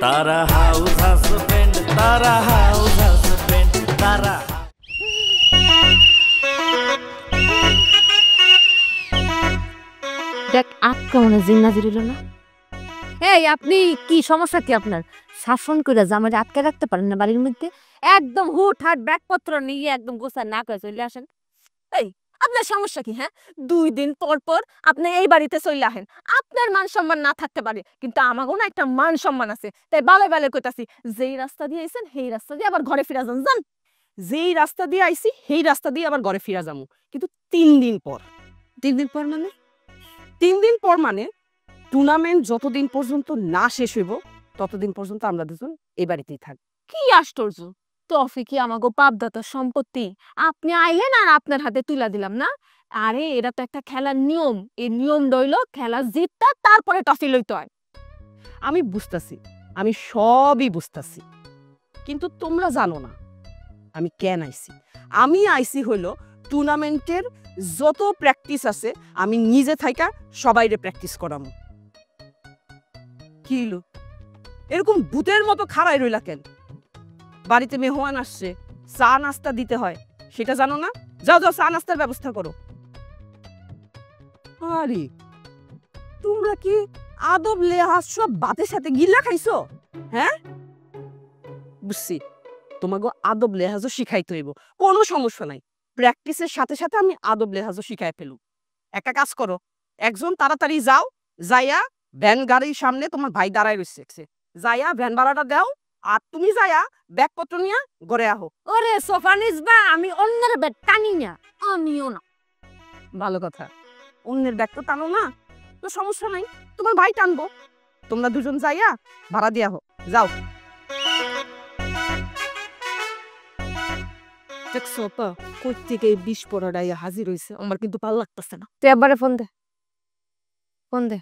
তারা house husband, তারা house husband, তারা। দেখ আটকা মনে জিন্না দিল না। এই আপনি কি সমস্যা কি আপনার? শাসন করে জামাই আটকে রাখতে পারেন না বাড়ির মধ্যে? একদম হুটহাট ব্যাগপত্র নিয়ে একদম গোছা না করে চলে আসেন। এই আপনার সমস্যা কি? হ্যাঁ, 2 দিন পর পর আপনি এই বাড়িতে চলে আসেন। আপনার মান সম্মান না থাকতে পারে, কিন্তু আমাগো না একটা মান সম্মান আছে। তাই বালে বালে কইতাছি, যেই রাস্তা দিয়ে আইছেন সেই রাস্তা দিয়ে আবার ঘরে ফিরা যান। যান। যেই রাস্তা দিয়ে আইছি সেই রাস্তা দিয়ে আবার ঘরে ফিরা যাবো, কিন্তু 3 দিন পর। 3 দিন পর মানে? 3 দিন পর মানে টুর্নামেন্ট যতদিন পর্যন্ত না শেষ হইব ততদিন পর্যন্ত আমরা দুজন এই বাড়িতেই থাকবো। কি আশ্চর্য! টফি কি আমাগো বাপদাদার সম্পত্তি? আপনি আইলেন আর আপনার হাতে তুলা দিলাম না? আরে এটা তো একটা খেলার নিয়ম। এই নিয়ম রইল খেলা জিততা তারপরে টফি লইতে হয়। আমি বুঝতাছি, আমি সবই বুঝতাছি, কিন্তু তোমরা জানো না আমি কেন আইছি। আমি আইছি হইল টুর্নামেন্টের যত প্র্যাকটিস আছে আমি নিজে থাইকা সবাইরে প্র্যাকটিস করামু। কি হইলো এরকম ভূতের মতো খাড়াই রইলা কেন? বাড়িতে মেহমান আসছে, চা নাস্তা দিতে হয়, সেটা জানো না? যাও যাও চা নাস্তার ব্যবস্থা করো। আরে তোমরা কি আদব লেহাজ সব বাতের সাথে গিল্লা খাইছো? হ্যাঁ বুঝছি, তোমাকে আদব লেহাজও শিখাইতে হইব, কোনো সমস্যা নাই। প্র্যাকটিসের সাথে সাথে আমি আদব লেহাজও শিখাই ফেলু। একটা কাজ করো, একজন তাড়াতাড়ি যাও, যাইয়া ভ্যান গাড়ির সামনে তোমার ভাই দাঁড়ায় রয়েছে, যাইয়া ভ্যান ভাড়াটা দাও, আর তুমি যাইয়া ব্যাগপত্র নিয়ে ঘরে আহো। ওরে সোফানিস বা আমি অন্যের ব্যাগ টানি না, আমিও না। ভালো কথা, অন্যের ব্যাগ তো টানো না, তো সমস্যা নাই, তোমার ভাই টানবো। তোমরা দুজন যাইয়া ভাড়া দিয়া হো, যাও। দেখছো তো কই থেকে 20 পড়াটাই হাজির হইছে, আমার কিন্তু ভালো লাগতেছে না। তুই একবারে ফোন দে, ফোন দে।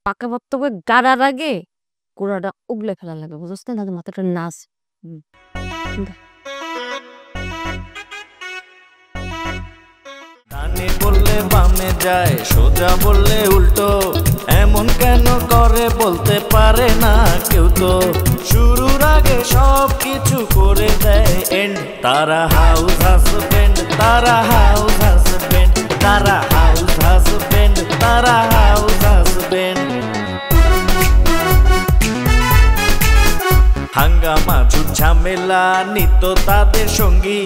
পাকা বক্তব্য গাড়ার আগে গোড়াটা উগলে ফেলা লাগে, বুঝছ না? মাথাটা নাচ। ডানে বললে বামে যায়, সোজা বললে উল্টো, এমন কেন করে বলতে পারে না কেউ তো। শুরুর আগে সব কিছু করে দেয় এন্ড, তারা হাউস হাজবেন্ড, তারা হাউস হাজবেন্ড, তারা হাউস হাজবেন্ড, তারা হাউস হাজবেন্ড। হাঙ্গামা ঝুট ঝামেলা নিত্য তাদের সঙ্গী,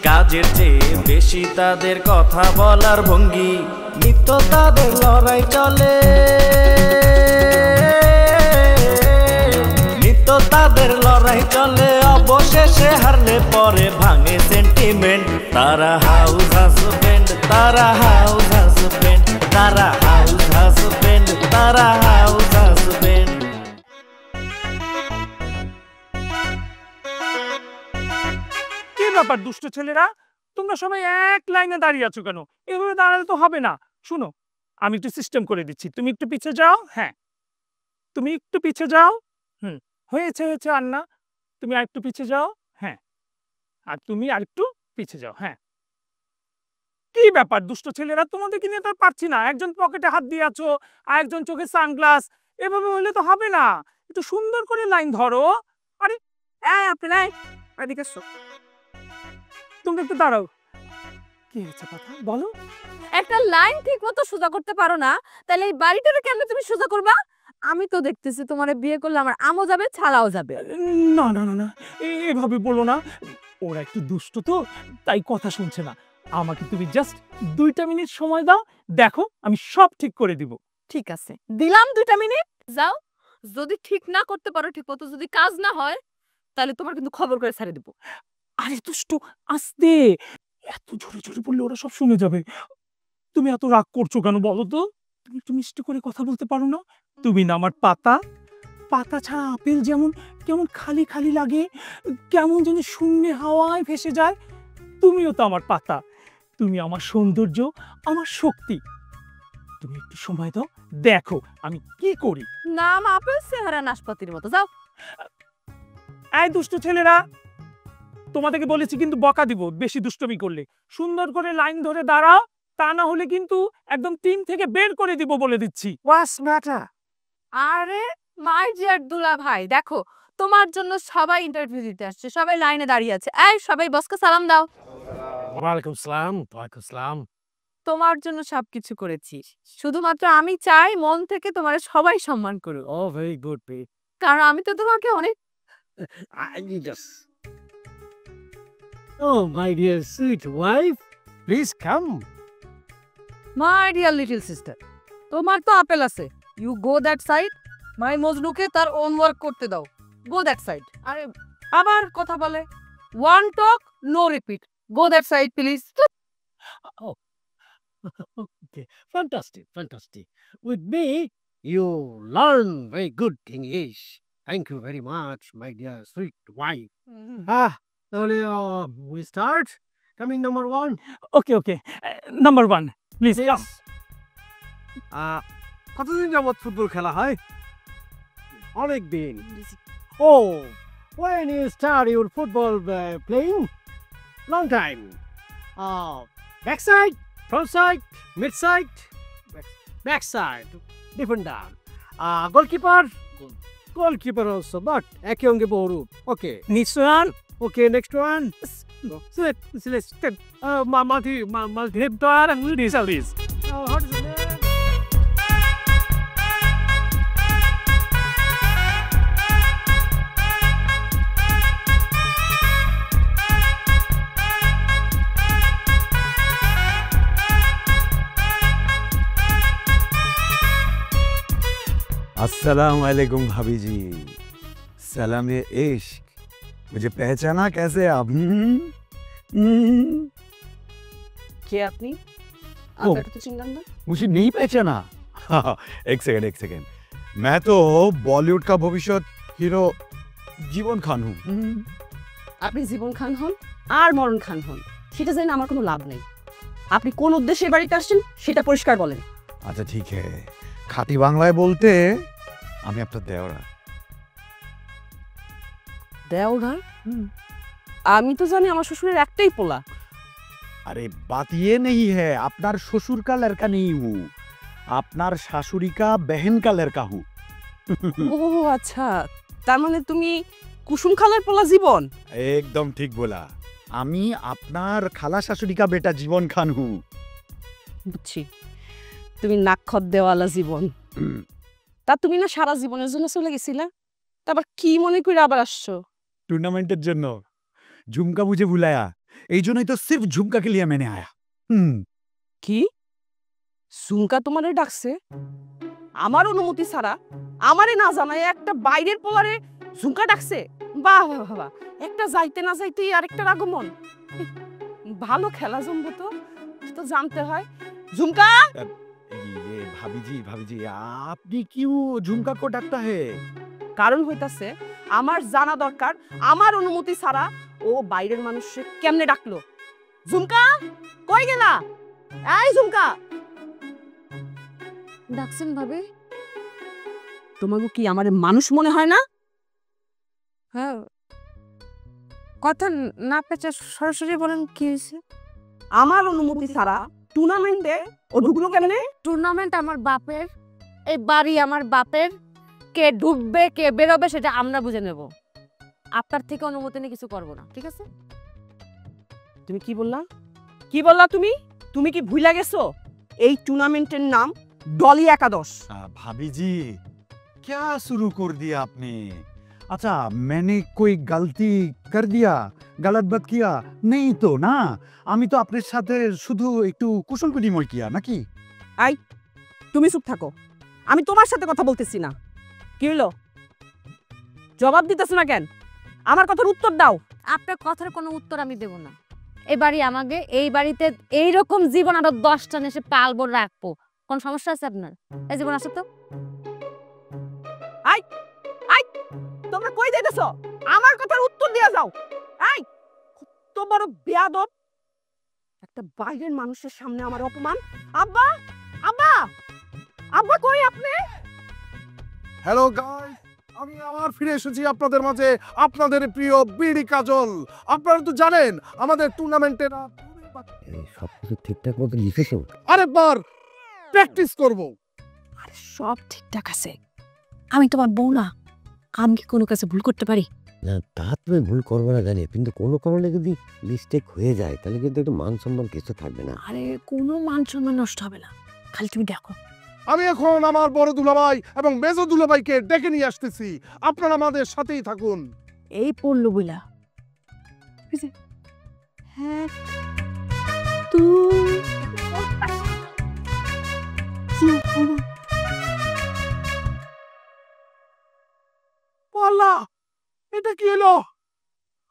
কাজের চেয়ে বেশি তাদের কথা বলার ভঙ্গি। নিত্য তাদের লড়াই চলে, নিত্য তাদের লড়াই চলে, অবশেষে হারলে পরে ভাঙে সেন্টিমেন্ট। তারা হাউস হাজবেন্ড, তারা হাউস হাজবেন্ড, তারা হাউস হাজবেন্ড, তারা হাউস হাজবেন্ড। কি ব্যাপার দুষ্ট ছেলেরা, তোমরা সবাই এক লাইনে দাঁড়িয়ে আছো কেন? এভাবে দাঁড়ালে তো হবে না। শুনো, আমি একটু সিস্টেম করে দিচ্ছি, তুমি একটু পিছে যাও। হ্যাঁ, তুমি একটু পিছে যাও। হয়েছে হয়েছে, আর না, তুমি আরেকটু পিছে যাও। হ্যাঁ, আর তুমি আরেকটু পিছে যাও। হ্যাঁ, কি ব্যাপার দুষ্ট ছেলেরা, তোমাদেরকে নিয়ে তো আর পারছি না। একজন পকেটে হাত দিয়ে আছো, আর একজন চোখে সানগ্লাস, এভাবে হলে তো হবে না। একটু সুন্দর করে লাইন ধরো। আরে আপনারা এদিকে এসো, তুমি একটু দাঁড়াও। কি হয়েছে কথা বলো? একটা লাইন ঠিক মতো সোজা করতে পারো না, তাহলে এই বাড়িটাকে কেমনে তুমি সোজা করবা? আমি তো দেখতেছি তোমার বিয়ে করলে আমার আমও যাবে, ছাড়াও যাবে। না না না না, এভাবে বলো না। ওরা একটু দুষ্ট তো, তাই কথা শুনছে না। আমাকে তুমি জাস্ট 2টা মিনিট সময় দাও, দেখো আমি সব ঠিক করে দিব। ঠিক আছে, দিলাম 2টা মিনিট। যাও, যদি ঠিক না করতে পারো, ঠিক মতো যদি কাজ না হয়, তাহলে তোমার কিন্তু খবর করে ছেড়ে দিব। আরে দুষ্ট, আস্তে, এত জোরে জোরে বললে ওরা সব শুনে যাবে। তুমি এত রাগ করছো কেন বলো তো? তুমি একটু মিষ্টি করে কথা বলতে পারো না? তুমি না আমার পাতা, পাতা ছাড়া আপেল যেমন কেমন খালি খালি লাগে, কেমন যেন শূন্যে হাওয়ায় ভেসে যায়, তুমিও তো আমার পাতা, তুমি আমার সৌন্দর্য, আমার শক্তি। তুমি একটু সময় দাও, দেখো আমি কি করি। নাম আপেল, চেহারা নাশপাতির মতো। যাও। এই দুষ্ট ছেলেরা, তোমাদেরকে বলেছি কিন্তু বকা দিব বেশি দুষ্টমি করলে। সুন্দর করে লাইন ধরে দাঁড়াও, তা না হলে কিন্তু একদম টিম থেকে বের করে দিব বলে দিচ্ছি। ওয়াস ম্যাটার? আরে মাই ডিয়ার দুলা ভাই, দেখো তোমার জন্য সবাই ইন্টারভিউ দিতে আসছে, সবাই লাইনে দাঁড়িয়ে আছে। এই সবাই বসকে সালাম দাও। ওয়ালাইকুম সালাম। ওয়ালাইকুম সালাম। তোমার জন্য সবকিছু করেছি, শুধুমাত্র আমি চাই মন থেকে তোমার সবাই সম্মান করুক, ও ভেরি গুড পি। কারণ আমি তো তোমাকে অনেক I just. Oh, my dear sweet wife, please come. My dear little sister, তোমার তো আপেল আছে, ইউ গো দ্যাট সাইড। মাই মজনুকে তার ওন ওয়ার্ক করতে দাও, গো দ্যাট সাইড। আরে আবার কথা বলে, one talk no repeat, go that side please. Oh, okay, fantastic, fantastic. With me, you learn very good English. Thank you very much, my dear sweet wife. তাহলে we start. Coming number one. Okay okay, number 1 please. কতদিন যাবত football খেলা হয়? অনেক দিন। Oh, when you start your football playing? Long time. Backside, front side, mid side, backside, different down. Goalkeeper also, but একে অঙ্গে বহু। Okay, নিশ্চয় okay, next one. Multiplier and reserves. What is the name? अस्सलाम वालेकुम भाभी जी। सलाम ये इश्क, मुझे पहचाना कैसे आप? কে আপনি? ও। আপনাকে তো চিনলাম না। मुझे नहीं पहचाना? एक सेकंड, मैं तो बॉलीवुड का भविष्य हीरो जीवन खान हूँ। আপনি জীবন খান হন আর মরণ খান হন, সেটা জানি আমার কোনো লাভ নেই। আপনি কোন উদ্দেশ্যে বাড়িতে আসছেন সেটা পরিষ্কার বলেন। अच्छा ठीक है, खाटी बांग्लाয় বলতে আমি আপনার দেওরা। দেওরা? আমি তো জানি আমার শ্বশুরের একটাই পোলা। अरे बात ये नहीं है, আপনার শ্বশুর का लड़का नहीं हूँ, আপনার শাশুড়ি का बहन का लड़का हूँ। ও আচ্ছা, তার মানে তুমি কুসুম খালার পোলা জীবন। एकदम ठीक बोला, আমি আপনার খালা শাশুড়ি का बेटा जीवन खान हूँ। বুঝছি, তুমি নাক্ষত দেওয়ালা জীবন। তা তুমি না সারা জীবনের জন্য চলে গেছিলা, তারপর কি মনে করে আবার আসছো? टूर्नामेंटेर জন্য झुमका मुझे बुलाया, এই জন্যই তো सिर्फ झुमका के लिए मैंने आया। কি সুমকা তোমারে ডাকছে? আমার অনুমতি ছাড়া, আমারে না জানায় একটা বাইরের পোলারে ঝুমকা ডাকছে? বাহ বাহ বাহ, একটা যাইতে না যাইতেই আরেকটার আগমন। ভালো খেলা জমবো তো, তো জানতে হয়। ঝুমকা, ये भाभी जी आपने क्यों झुमका को डाकता है? কারণ হইতাছে আমার জানা দরকার, আমার অনুমতি ছাড়া ও বাইরের মানুষকে কেমনে ডাকলো। ঝুমকা কই গেলা? এই ঝুমকা, ডাকছেন ভাবে? তোমাকে কি আমারে মানুষ মনে হয় না? হ্যাঁ, কথা না পেঁচে সরাসরি বলেন কি হয়েছে। আমার অনুমতি ছাড়া টুর্নামেন্টে ও ঢুকলো কেমনে? টুর্নামেন্ট আমার বাপের, এই বাড়ি আমার বাপের, কে ঢুকবে কে বেরোবে সেটা আমরা বুঝে নেব। আপনার থেকে অনুমতি নিয়ে কিছু করবো না, ঠিক আছে? তুমি কি বললা? কি বললা তুমি? তুমি কি ভুলে গেছো এই টুর্নামেন্টের নাম ডলি একাদশ? भाभी जी क्या शुरू कर दिया आपने? अच्छा मैंने कोई गलती कर दिया, गलत बात किया नहीं तो ना? আমি তো আপনার সাথে শুধু একটু কুশল বিনিময় কিয়া নাকি? তুমি চুপ থাকো, আমি তোমার সাথে কথা বলতেছি না। কি হলো, জবাব দিতেছো না কেন? আমার কথার উত্তর দাও। আপনার কথার কোনো উত্তর আমি দেব না। এই বাড়ি আমাকে, এই বাড়িতে এইরকম জীবন আরো 10টা এসে পালবো রাখবো। কোন সমস্যা আছে আপনার? এই জীবন আসো তো। তোমরা কই যাইতেছো? আমার কথার উত্তর দিয়া যাও। এই কত বড় বেয়াদব, একটা বাইরের মানুষের সামনে আমার অপমান। আব্বা, আব্বা, আব্বা কই আপনি? হ্যালো গাইস, আমি আবার ফিরে এসেছি আপনাদের মাঝে, আপনাদের প্রিয় বিডি কাজল। আপনারা তো জানেন আমাদের টুর্নামেন্টের সবকিছু ঠিকঠাক মতো লিখেছো? আরেকবার প্র্যাকটিস করব। আরে সব ঠিকঠাক আছে, আমি তোমার বউ না, আমি কি কোনো কাছে ভুল করতে পারি? না তা তুমি ভুল করবে না জানি, কিন্তু কোনো কারণে যদি মিস্টেক হয়ে যায় তাহলে কিন্তু একটু মান সম্মান কিছু থাকবে না। আরে কোনো মান সম্মান নষ্ট হবে না, খালি তুমি দেখো। আমি এখন আমার বড় দুলাভাই এবং মেজো দুলাভাইকে ডেকে নিয়ে আসতেছি, আপনারা আমাদের সাথেই থাকুন। এই পড়লো বইলা হ্যাঁ আল্লাহ, এটা কি হলো?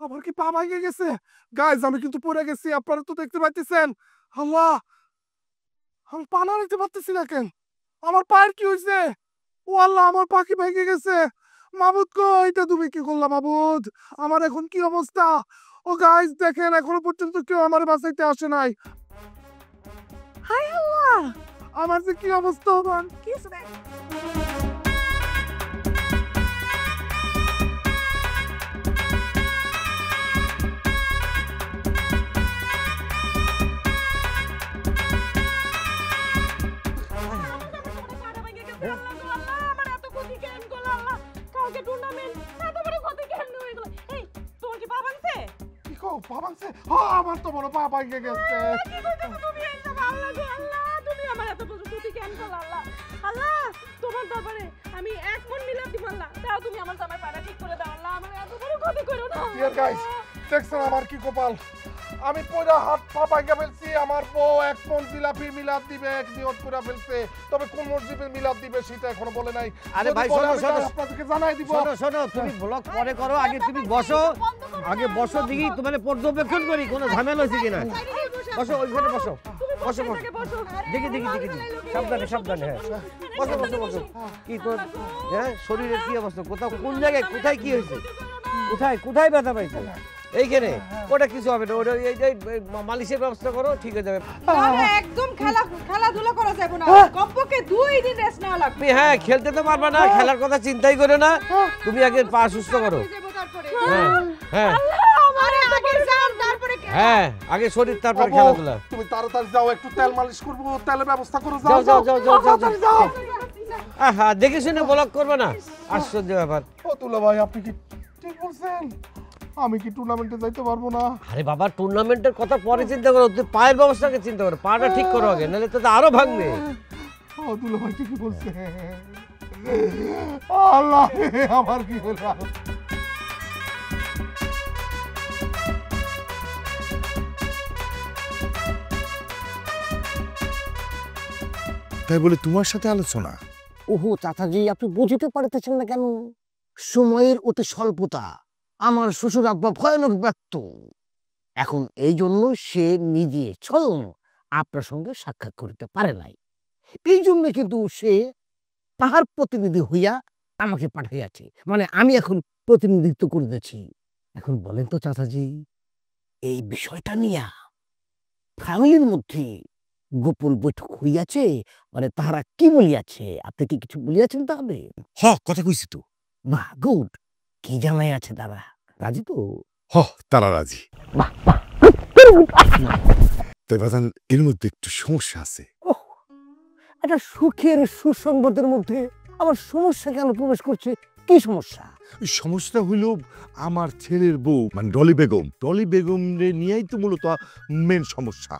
আমার কি পা ভেঙে গেছে? গাইজ আমি কিন্তু পড়ে গেছি, আপনারা তো দেখতে পাইতেছেন। আল্লাহ, আমি পা নাড়াইতে পারতেছি না কেন? আমার পায়ের কি হয়েছে? ও আল্লাহ, আমার পা কি ভেঙে গেছে? মাবুদ গো, এটা তুমি কি করলা মাবুদ? আমার এখন কি অবস্থা? ও গাইজ দেখেন, এখনো পর্যন্ত কেউ আমার বাঁচাইতে আসে নাই। হায় আল্লাহ, আমার যে কি অবস্থা হবে কি আমার তো বড় পা ভেঙে গেছে। তোমার দরবারে আমি এক মন মিলাতে পারলাম, তাও তুমি আমার জামাই পাড়া ঠিক করে দাও। আল্লাহ, আমার এত বড় ক্ষতি করো না। ডিয়ার গাইস, দেখছেন আমার কি কপাল? আমি পয়লা হাত পা ভাঙা ফেলছি। আমার বউ এক মন জিলাপি মিলাদ দিবে, এক নিয়ত করে ফেলছে। তবে কোন মসজিদে মিলাদ দিবে সেটা এখনো বলে নাই। আরে ভাই শোনো শোনো, আপনাদেরকে জানাই দিব। শোনো শোনো, তুমি ব্লগ পরে করো, আগে তুমি বসো, আগে বসো দেখি তোমার পর্যবেক্ষণ করি কোনো ঝামেলা হয়েছে কিনা। বসো ওইখানে বসো, বসো বসো, দেখি দেখি দেখি দেখি, সাবধানে সাবধানে। হ্যাঁ বসো বসো বসো। কি তোর হ্যাঁ শরীরের কি অবস্থা? কোথাও কোন জায়গায় কোথায় কি হয়েছে? কোথায় কোথায় ব্যথা পাইছে? এইখানে? ওটা কিছু হবে না, ওটা এই মালিশের ব্যবস্থা করো, ঠিক হয়ে যাবে। একদম খেলাধুলা করা যাবে না, কমপক্ষে 2 দিন রেস্ট নেওয়া লাগবে। তুমি হ্যাঁ খেলতে তো পারবে না, খেলার কথা চিন্তাই করো না, তুমি আগে পা সুস্থ করো। হ্যাঁ হ্যাঁ হ্যাঁ, আগে শরীর তারপর খেলাধুলা। তুমি তাড়াতাড়ি যাও, একটু তেল মালিশ করবো, তেলের ব্যবস্থা করো। যাও যাও যাও যাও যাও যাও। আহা, দেখে শুনে ব্লক করবে না, আশ্চর্য ব্যাপার। ও তুলা ভাই, আপনি কি ঠিক বলছেন? আমি কি টুর্নামেন্টে যাইতে পারবো না? আরে বাবা, টুর্নামেন্টের কথা পরে চিন্তা করো, তুই পায়ের ব্যবস্থাকে চিন্তা করো, পাটা ঠিক করো আগে, নাহলে তো আরো ভাঙবে। ও তুলা ভাই ঠিকই বলছে। আল্লাহ, আমার কি হলো? তাই বলে তোমার সাথে আলোচনা? ওহো চাচাজি, আপনি বুঝতে পারতেছেন না কেন? সময়ের অতি স্বল্পতা। আমার শ্বশুর আব্বা ভয়ানক ব্যস্ত, এখন এই জন্য সে নিজে স্বয়ং আপনার সঙ্গে সাক্ষাৎ করতে পারে নাই। এই জন্য কিন্তু সে তাহার প্রতিনিধি হইয়া আমাকে পাঠাইয়াছে, মানে আমি এখন প্রতিনিধিত্ব করিতেছি। এখন বলেন তো চাচাজি, এই বিষয়টা নিয়া ফ্যামিলির মধ্যে গোপন বৈঠক হইয়াছে, মানে তাহারা কি বলিয়াছে? আপনি কি কিছু বলিয়াছেন? তাহলে কথা কইছি তো। বাহ, গুড। কি জানাই আছে তারা? রাজি তো? তারা রাজি। তাই বাজান, এর মধ্যে একটু সমস্যা আছে। একটা সুখের সুসংবাদের মধ্যে আবার সমস্যা কেন প্রবেশ করছে? কি সমস্যা? সমস্যা হইল আমার ছেলের বউ, মানে ডলি বেগম নিয়েই তো মূলত মেন সমস্যা।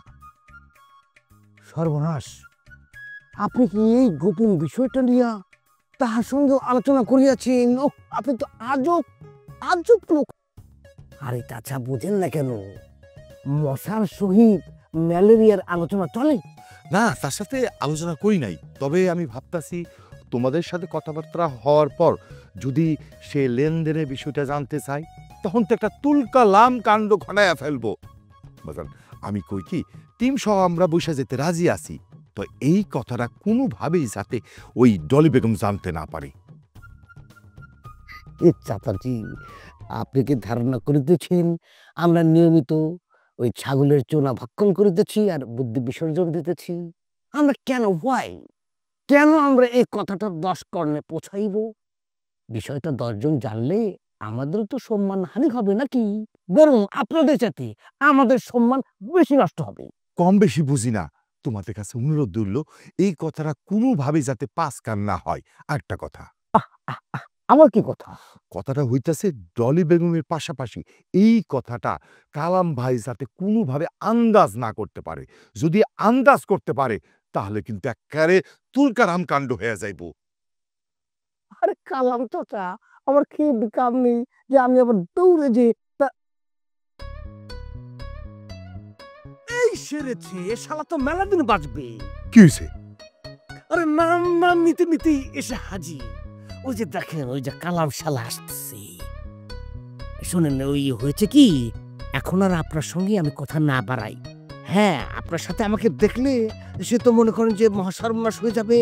সর্বনাশ! আপনি কি এই গোপন বিষয়টা নিয়ে তাহার সঙ্গে আলোচনা করিয়াছেন? আপনি তো আজব লোক। আরে চাচা, বোঝেন না কেন? মশার সহিত ম্যালেরিয়ার আলোচনা চলে না, তার সাথে আলোচনা করি নাই, তবে আমি ভাবতাছি তোমাদের সাথে কথাবার্তা হওয়ার পর যদি সে লেনদেনের বিষয়টা জানতে চাই, তখন তো একটা তুলকা লাম কাণ্ড ঘটাইয়া ফেলবো। বাজান, আমি কই কি, টিম সহ আমরা বসে যেতে রাজি আছি, তো এই কথাটা কোনোভাবেই যাতে ওই ডলি বেগম জানতে না পারে। চাচাজি, আপনি কি ধারণা করিতেছেন আমরা নিয়মিত ওই ছাগলের চোনা ভক্ষণ করিতেছি আর বুদ্ধি বিসর্জন দিতেছি? আমরা কেন আমরা এই কথাটা 10 কর্ণে পৌঁছাইব? বিষয়টা 10 জন জানলে আমাদের তো সম্মান হানি হবে নাকি? বরং আপনাদের সাথে আমাদের সম্মান বেশি নষ্ট হবে। কম বেশি বুঝি না, তোমাদের কাছে অনুরোধ রইল এই কথাটা কোনোভাবে যাতে পাস কান না হয়। একটা কথা, আমার কি কথা? কথাটা হইতাছে ডলি বেগমের পাশাপাশি এই কথাটা কালাম ভাই যাতে কোনোভাবে আন্দাজ না করতে পারে। যদি আন্দাজ করতে পারে তাহলে কিন্তু একেবারে তুলকারাম কাণ্ড হয়ে যাইব। আরে কালাম চাচা, আমার খেয়ে কাম নেই যে আমি আবার দৌড়ে যে এই সেরেছে, এ শালা তো মেলা দিন বাঁচবে। কি হয়েছে? আরে নাম নিতে নিতেই এসে হাজির। ওই যে দেখেন, ওই যে কালাম শালা আসতেছে। শোনেন, ওই হয়েছে কি, এখন আর আপনার সঙ্গে আমি কথা না বাড়াই। হ্যাঁ, আপনার সাথে আমাকে দেখলে সে তো মনে করেন যে মহাসর্বনাশ হয়ে যাবে।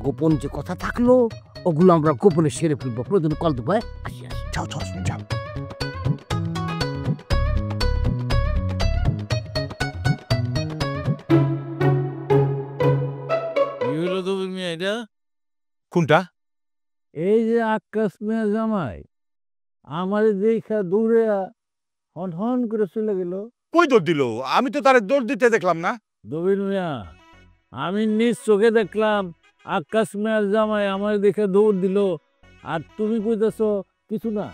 গোপন যে কথা থাকলো ওগুলো আমরা গোপনে সেরে ফেলবো। প্রয়োজনে কল দেবো। আসি আসি, যাও যাও যাও। কোনটা? এই যে আকাশ মিয়া জামাই আমার দেখা দূরে হন হন করে চলে গেল। কই দৌড় দিল? আমি তো তারে দৌড় দিতে দেখলাম না। দবির মিয়া, আমি নিজ চোখে দেখলাম আকাশ মিয়ার জামাই আমার দেখে দৌড় দিল, আর তুমি কইতেছ কিছু না।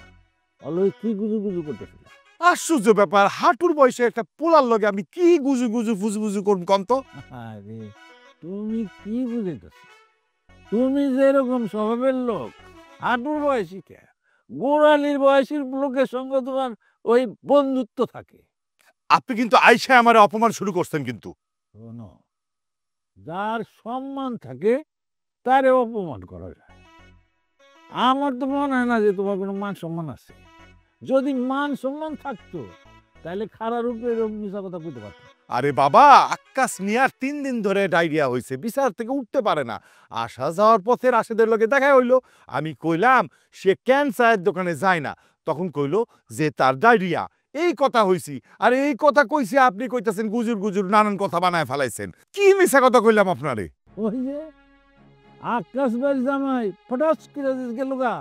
অলওয়েজ কি গুজু গুজু করতেছিল? আশ্চর্য ব্যাপার, হাঁটুর বয়সে একটা পোলার লগে আমি কি গুজু গুজু ফুজু ফুজু করুন কন্ত? আরে তুমি কি বুঝাইতেছ? তুমি যেরকম স্বভাবের লোক, হাঁটুর বয়সী কে, গোড়ালির বয়সীর লোকের সঙ্গে তোমার ওই বন্ধুত্ব থাকে। আপনি কিন্তু আইসা আমার অপমান শুরু করছেন কিন্তু। শোনো, যার সম্মান থাকে তারে অপমান করা যায়। আমার তো মনে হয় না যে তোমার কোনো মান সম্মান আছে। যদি মান সম্মান থাকতো তাহলে খারাপ রূপে এরকম মিশা কথা বলতে পারতো। আরে বাবা, আকাশ মিয়ার 3 দিন ধরে ডায়রিয়া হয়েছে, বিছানা থেকে উঠতে পারে না। আসা যাওয়ার পথে রাশেদের লগে দেখা হইলো। আমি কইলাম সে ক্যান্সারের দোকানে যায় না, তখন কইলো যে তার ডায়রিয়া। এই কথা হইছি, আর এই কথা কইছি আপনি কইতাছেন গুজুর গুজুর নানান কথা বানায় ফেলাইছেন। কি মিছা কথা কইলাম আপনারে? ওই যে আকাশ ভাই জামাই ফটাস করে গেল গা,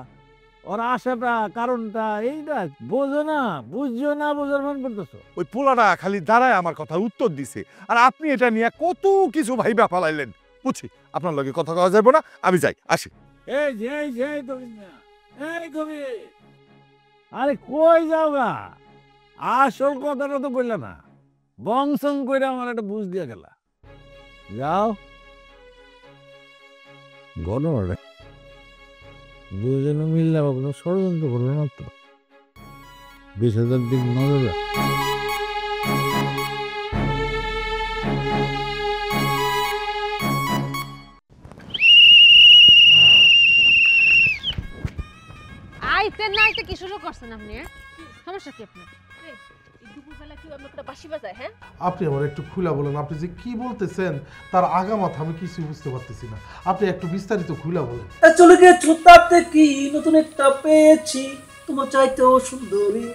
ওর আশাটা কারণটা এইটা বোঝো না, বুঝছো না, বোঝার মন করতেছো। ওই পোলাটা খালি দাঁড়ায় আমার কথা উত্তর দিছে, আর আপনি এটা নিয়ে কত কিছু ভাইবা ফেলাইলেন। বুঝছি আপনার লগে কথা কওয়া যাবে না, আমি যাই, আসি। এই যে এই যে এই কবি, আরে কই যাও গা? আসল কথাটা তো বললে না, বংশং করে আমার একটা বুঝ দিয়া গেলা। যাও ঘটনাটা দুজনে মিললে কোনো ষড়যন্ত্র করলো না তো? 20,000 দিক নজর রাখ। আইতে না আইতে কি শুরু করছেন আপনি? সমস্যা কি আপনার? দুপুরবেলা কি অন্য একটা বাঁশি বাজায়? হ্যাঁ, আপনি আমার একটু খুলা বলেন, আপনি যে কি বলতেছেন তার আগামাথা আমি কিছু বুঝতে পারতেছি না। আপনি একটু বিস্তারিত খুলা বলেন। চলে গেছো তাতে কি, নতুন একটা পেয়েছি তোমার চাইতেও সুন্দরী।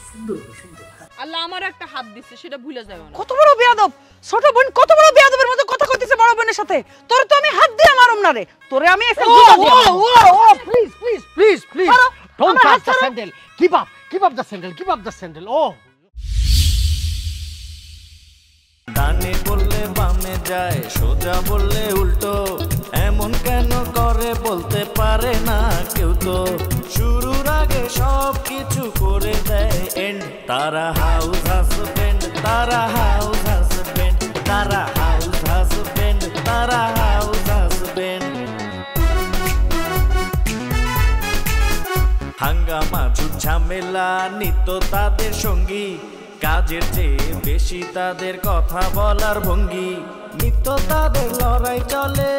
সুন্দর সুন্দর। আল্লাহ আমার একটা হাত দিচ্ছে, সেটা ভুলে যাবে না। কত বড় বেয়াদব ছোট বোন, কত বড় বেয়াদবের মতো কথা কইতেছে বড় বোনের সাথে। তোর তো আমি হাত দিয়ে মারুম না রে, তোরে আমি একটা গুতা দিই। Please please please please don't touch the sandal. Keep up the sandal, keep up the sandal. Oh! ডানে বললে বামে যায়, সোজা বললে উল্টো, এমন কেন করে বলতে পারে না কেউ তো। শুরুর আগে সব কিছু করে দেয় এন্ড। তারা হাউস হাজবেন্ড, তারা হাউস হাজবেন্ড, তারা হাউস হাজবেন্ড, তারা হাউস হাজবেন্ড। হাঙ্গামা ঝামেলা নিত্য তাদের সঙ্গী, কাজের চেয়ে বেশি তাদের কথা বলার ভঙ্গি। নিত্য তাদের লড়াই চলে